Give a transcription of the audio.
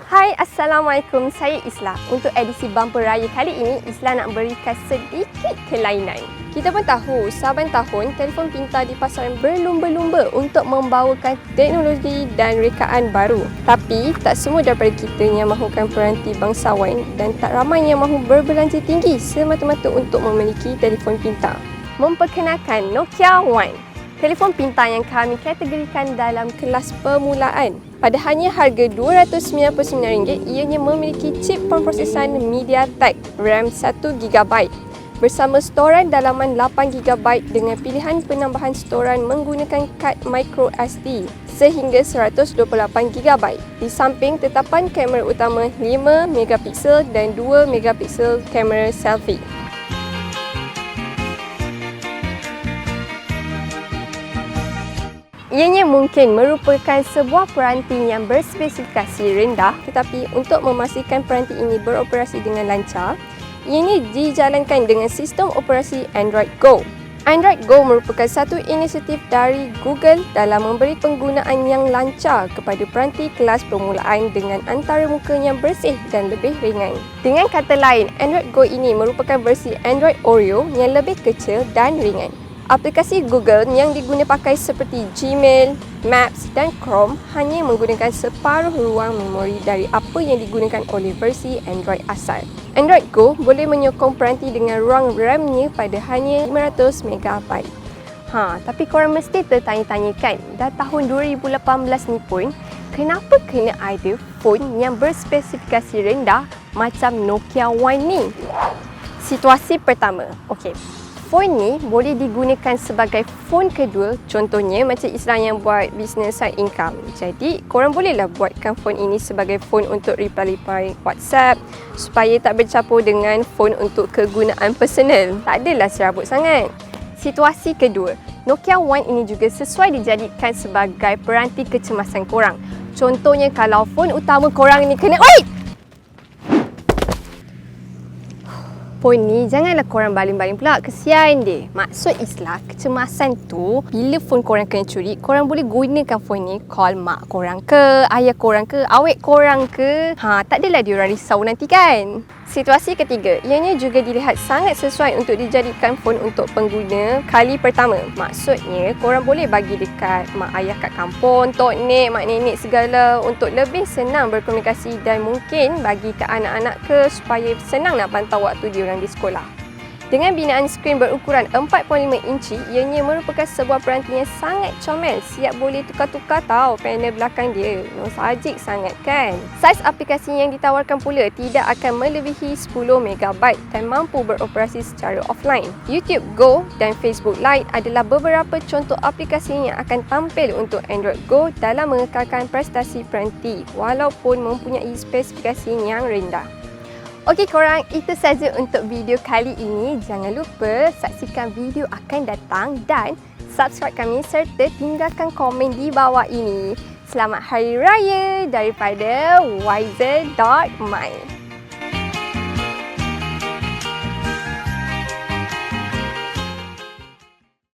Hai, Assalamualaikum. Saya Isla. Untuk edisi bumper raya kali ini, Isla nak berikan sedikit kelainan. Kita pun tahu, saban tahun, telefon pintar di pasaran berlumba-lumba untuk membawakan teknologi dan rekaan baru. Tapi, tak semua daripada kita yang mahukan peranti bangsawan dan tak ramai yang mahu berbelanja tinggi semata-mata untuk memiliki telefon pintar. Memperkenalkan Nokia One. Telefon pintar yang kami kategorikan dalam kelas permulaan. Pada hanya harga RM299, ianya memiliki chip pemprosesan MediaTek RAM 1GB bersama storan dalaman 8GB dengan pilihan penambahan storan menggunakan kad microSD sehingga 128GB. Di samping tetapan kamera utama 5MP dan 2MP kamera selfie. Ianya mungkin merupakan sebuah peranti yang berspesifikasi rendah, tetapi untuk memastikan peranti ini beroperasi dengan lancar, ianya dijalankan dengan sistem operasi Android Go. Android Go merupakan satu inisiatif dari Google dalam memberi penggunaan yang lancar kepada peranti kelas permulaan dengan antarmuka yang bersih dan lebih ringan. Dengan kata lain, Android Go ini merupakan versi Android Oreo yang lebih kecil dan ringan. Aplikasi Google yang diguna pakai seperti Gmail, Maps dan Chrome hanya menggunakan separuh ruang memori dari apa yang digunakan oleh versi Android asal. Android Go boleh menyokong peranti dengan ruang RAM-nya pada hanya 500MB. Tapi korang mesti tertanya-tanya kan, dah tahun 2018 ni pun, kenapa kena ada phone yang berspesifikasi rendah macam Nokia One ni? Situasi pertama, phone ni boleh digunakan sebagai phone kedua, contohnya macam Islam yang buat business side income. Jadi, korang bolehlah buatkan phone ini sebagai phone untuk reply WhatsApp supaya tak bercampur dengan phone untuk kegunaan personal. Tak adalah serabut sangat. Situasi kedua, Nokia One ini juga sesuai dijadikan sebagai peranti kecemasan korang. Contohnya kalau phone utama korang ni kena... Phone ni janganlah korang baling-baling pula, kesian dia. Maksud Islah, kecemasan tu bila phone korang kena curi, korang boleh gunakan phone ni call mak korang ke, ayah korang ke, awek korang ke. Tak adalah diorang risau nanti kan. Situasi ketiga, ianya juga dilihat sangat sesuai untuk dijadikan phone untuk pengguna kali pertama. Maksudnya, korang boleh bagi dekat mak ayah kat kampung, tok nek, mak nenek segala untuk lebih senang berkomunikasi dan mungkin bagi ke anak-anak ke supaya senang nak pantau waktu diorang di sekolah. Dengan binaan skrin berukuran 4.5 inci, ianya merupakan sebuah peranti yang sangat comel. Siap boleh tukar-tukar tau panel belakang dia. Nostalgic sangat kan? Saiz aplikasi yang ditawarkan pula tidak akan melebihi 10MB dan mampu beroperasi secara offline. YouTube Go dan Facebook Lite adalah beberapa contoh aplikasi yang akan tampil untuk Android Go dalam mengekalkan prestasi peranti walaupun mempunyai spesifikasi yang rendah. Okey korang, itu saja untuk video kali ini. Jangan lupa saksikan video akan datang dan subscribe kami serta tinggalkan komen di bawah ini. Selamat Hari Raya daripada wiser.my.